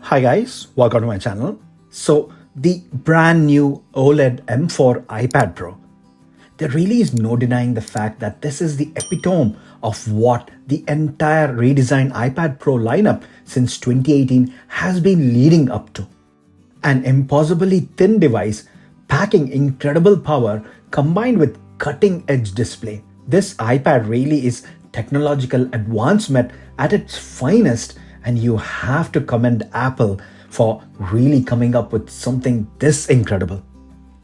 Hi guys, welcome to my channel. So the brand new OLED M4 iPad Pro, there really is no denying the fact that this is the epitome of what the entire redesigned iPad Pro lineup since 2018 has been leading up to. An impossibly thin device packing incredible power combined with cutting edge display. This iPad really is technological advancement at its finest, and you have to commend Apple for really coming up with something this incredible.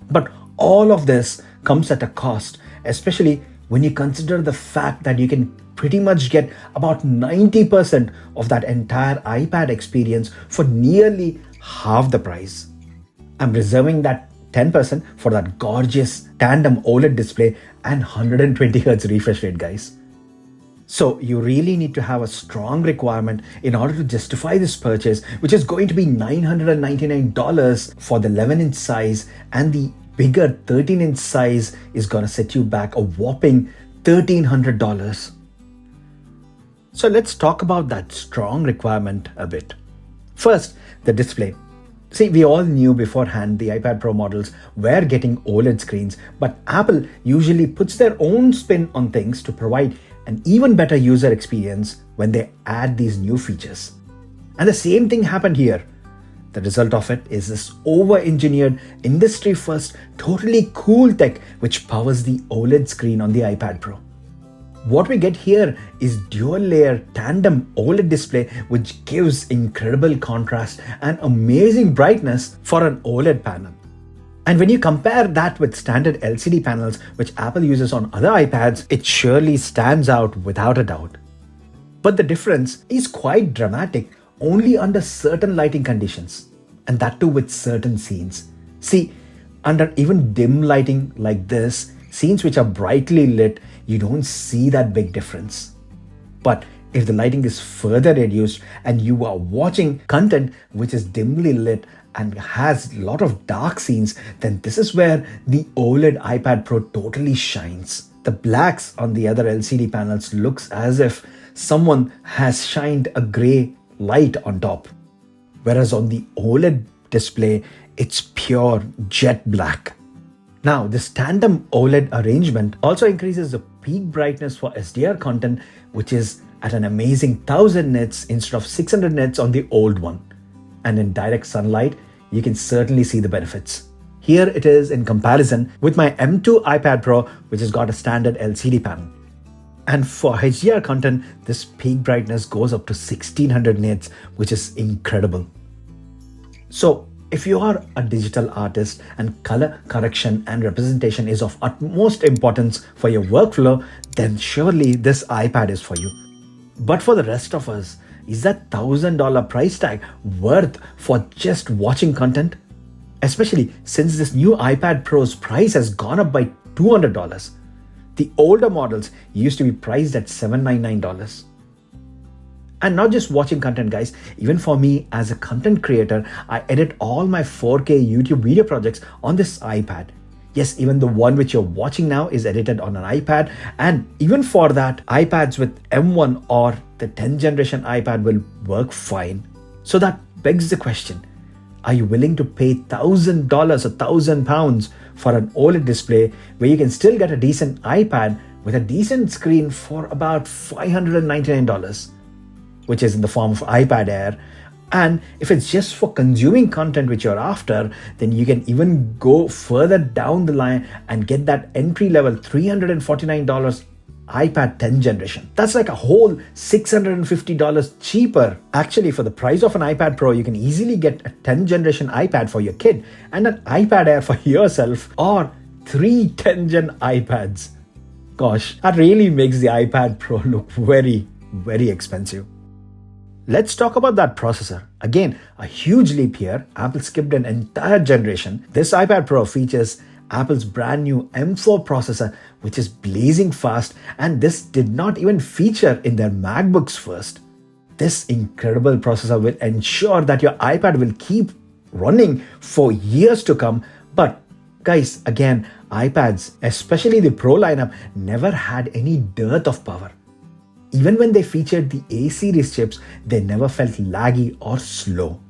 But all of this comes at a cost, especially when you consider the fact that you can pretty much get about 90% of that entire iPad experience for nearly half the price. I'm reserving that 10% for that gorgeous Tandem OLED display and 120Hz refresh rate, guys. So you really need to have a strong requirement in order to justify this purchase, which is going to be $999 for the 11-inch size, and the bigger 13-inch size is going to set you back a whopping $1,300. So let's talk about that strong requirement a bit. First, the display. See, we all knew beforehand the iPad Pro models were getting OLED screens, but Apple usually puts their own spin on things to provide an even better user experience when they add these new features. And the same thing happened here. The result of it is this over-engineered, industry-first, totally cool tech which powers the OLED screen on the iPad Pro. What we get here is dual-layer tandem OLED display which gives incredible contrast and amazing brightness for an OLED panel. And when you compare that with standard LCD panels which Apple uses on other iPads, it surely stands out without a doubt. But the difference is quite dramatic only under certain lighting conditions, and that too with certain scenes. See, under even dim lighting like this, scenes which are brightly lit, you don't see that big difference. But if the lighting is further reduced and you are watching content which is dimly lit and has a lot of dark scenes, then this is where the OLED iPad Pro totally shines. The blacks on the other LCD panels looks as if someone has shined a grey light on top. Whereas on the OLED display, it's pure jet black. Now, this tandem OLED arrangement also increases the peak brightness for SDR content, which is at an amazing 1000 nits instead of 600 nits on the old one. And in direct sunlight, you can certainly see the benefits. Here it is in comparison with my M2 iPad Pro, which has got a standard LCD panel. And for HDR content, this peak brightness goes up to 1600 nits, which is incredible. So if you are a digital artist and color correction and representation is of utmost importance for your workflow, then surely this iPad is for you. But for the rest of us, is that $1,000 price tag worth for just watching content? Especially since this new iPad Pro's price has gone up by $200. The older models used to be priced at $799. And not just watching content, guys, even for me as a content creator, I edit all my 4K YouTube video projects on this iPad. Yes, even the one which you're watching now is edited on an iPad, and even for that, iPads with M1 or the 10th generation iPad will work fine. So that begs the question, are you willing to pay $1,000 or £1,000 for an OLED display where you can still get a decent iPad with a decent screen for about $599, which is in the form of iPad Air? And if it's just for consuming content which you're after, then you can even go further down the line and get that entry-level $349 iPad 10th generation. That's like a whole $650 cheaper. Actually, for the price of an iPad Pro, you can easily get a 10th generation iPad for your kid and an iPad Air for yourself, or 3 10th gen iPads. Gosh, that really makes the iPad Pro look very, very expensive. Let's talk about that processor. Again, a huge leap here. Apple skipped an entire generation. This iPad Pro features Apple's brand new M4 processor, which is blazing fast, and this did not even feature in their MacBooks first. This incredible processor will ensure that your iPad will keep running for years to come. But guys, again, iPads, especially the Pro lineup, never had any dearth of power. Even when they featured the A series chips, they never felt laggy or slow.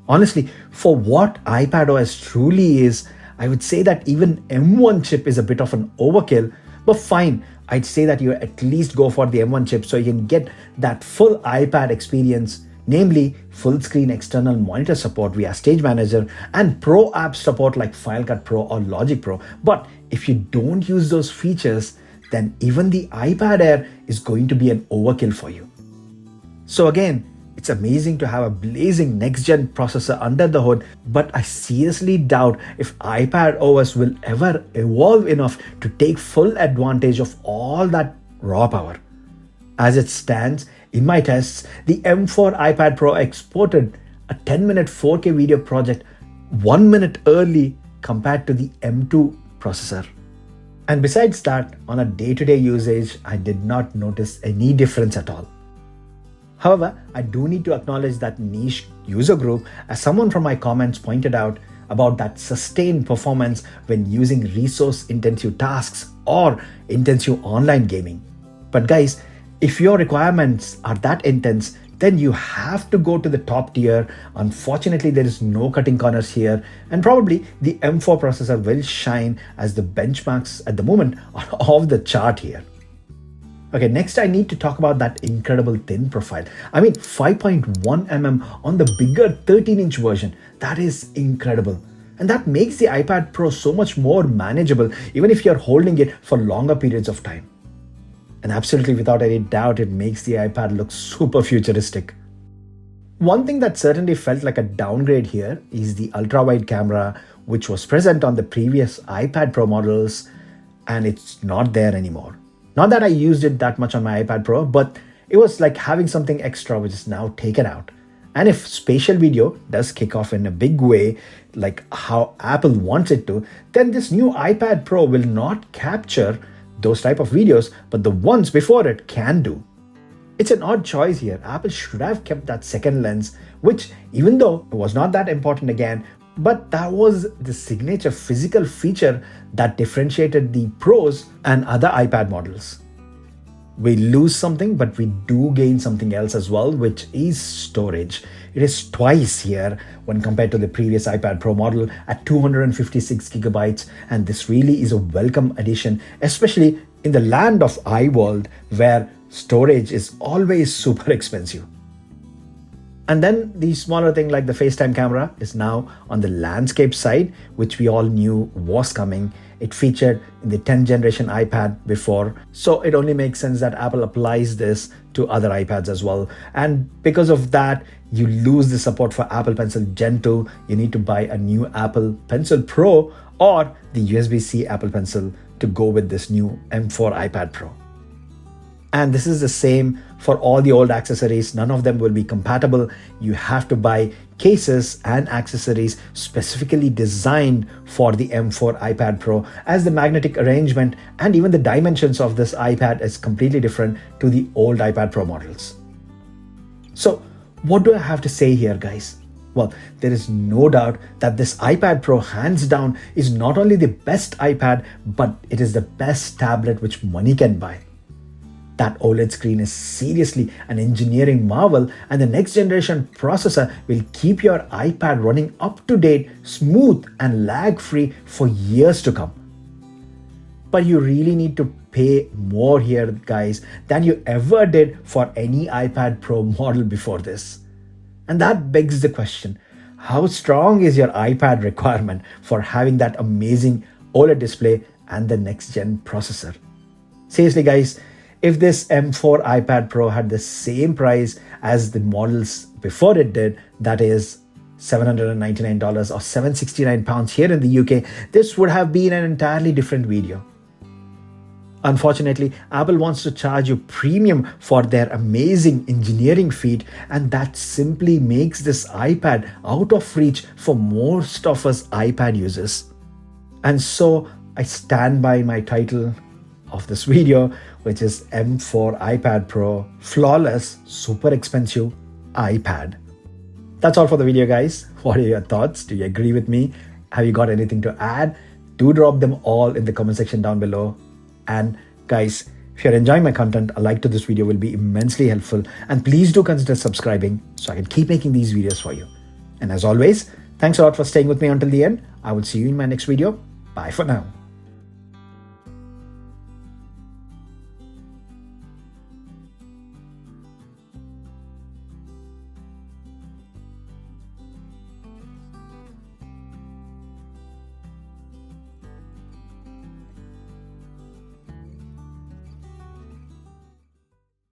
Honestly, for what iPadOS truly is, I would say that even M1 chip is a bit of an overkill, but fine, I'd say that you at least go for the M1 chip so you can get that full iPad experience, namely full screen external monitor support via Stage Manager and Pro app support like Final Cut Pro or Logic Pro. But if you don't use those features, then even the iPad Air is going to be an overkill for you. So again, it's amazing to have a blazing next-gen processor under the hood, but I seriously doubt if iPadOS will ever evolve enough to take full advantage of all that raw power. As it stands, in my tests, the M4 iPad Pro exported a 10-minute 4K video project 1 minute early compared to the M2 processor. And besides that, on a day-to-day usage, I did not notice any difference at all. However, I do need to acknowledge that niche user group, as someone from my comments pointed out about that sustained performance when using resource-intensive tasks or intensive online gaming. But guys, if your requirements are that intense, then you have to go to the top tier. Unfortunately, there is no cutting corners here, and probably the M4 processor will shine as the benchmarks at the moment are off the chart here. Okay, next I need to talk about that incredible thin profile. I mean, 5.1 on the bigger 13-inch version. That is incredible. And that makes the iPad Pro so much more manageable, even if you're holding it for longer periods of time. And absolutely without any doubt, it makes the iPad look super futuristic. One thing that certainly felt like a downgrade here is the ultra-wide camera, which was present on the previous iPad Pro models, and it's not there anymore. Not that I used it that much on my iPad Pro, but it was like having something extra which is now taken out. And if spatial video does kick off in a big way, like how Apple wants it to, then this new iPad Pro will not capture those type of videos, but the ones before it can do. It's an odd choice here. Apple should have kept that second lens, which even though it was not that important again, but that was the signature physical feature that differentiated the Pros and other iPad models. We lose something, but we do gain something else as well, which is storage. It is twice here when compared to the previous iPad Pro model at 256 gigabytes, and this really is a welcome addition, especially in the land of iWorld where storage is always super expensive. And then the smaller thing like the FaceTime camera is now on the landscape side, which we all knew was coming. It featured in the 10th generation iPad before, so it only makes sense that Apple applies this to other iPads as well. And because of that, you lose the support for Apple Pencil Gen 2. You need to buy a new Apple Pencil Pro or the USB-C Apple Pencil to go with this new M4 iPad Pro. And this is the same for all the old accessories. None of them will be compatible. You have to buy cases and accessories specifically designed for the M4 iPad Pro, as the magnetic arrangement and even the dimensions of this iPad is completely different to the old iPad Pro models. So what do I have to say here, guys? Well, there is no doubt that this iPad Pro hands down is not only the best iPad, but it is the best tablet which money can buy. That OLED screen is seriously an engineering marvel, and the next generation processor will keep your iPad running up to date, smooth and lag free for years to come. But you really need to pay more here, guys, than you ever did for any iPad Pro model before this. And that begs the question, how strong is your iPad requirement for having that amazing OLED display and the next gen processor? Seriously, guys, if this M4 iPad Pro had the same price as the models before it did, that is $799 or £769 here in the UK, this would have been an entirely different video. Unfortunately, Apple wants to charge you premium for their amazing engineering feat, and that simply makes this iPad out of reach for most of us iPad users. And so I stand by my title of this video, which is M4 iPad Pro Flawless Super Expensive iPad. That's all for the video, guys. What are your thoughts? Do you agree with me? Have you got anything to add? Do drop them all in the comment section down below. And guys, if you're enjoying my content, a like to this video will be immensely helpful, and please do consider subscribing so I can keep making these videos for you. And as always, thanks a lot for staying with me until the end. I will see you in my next video. Bye for now.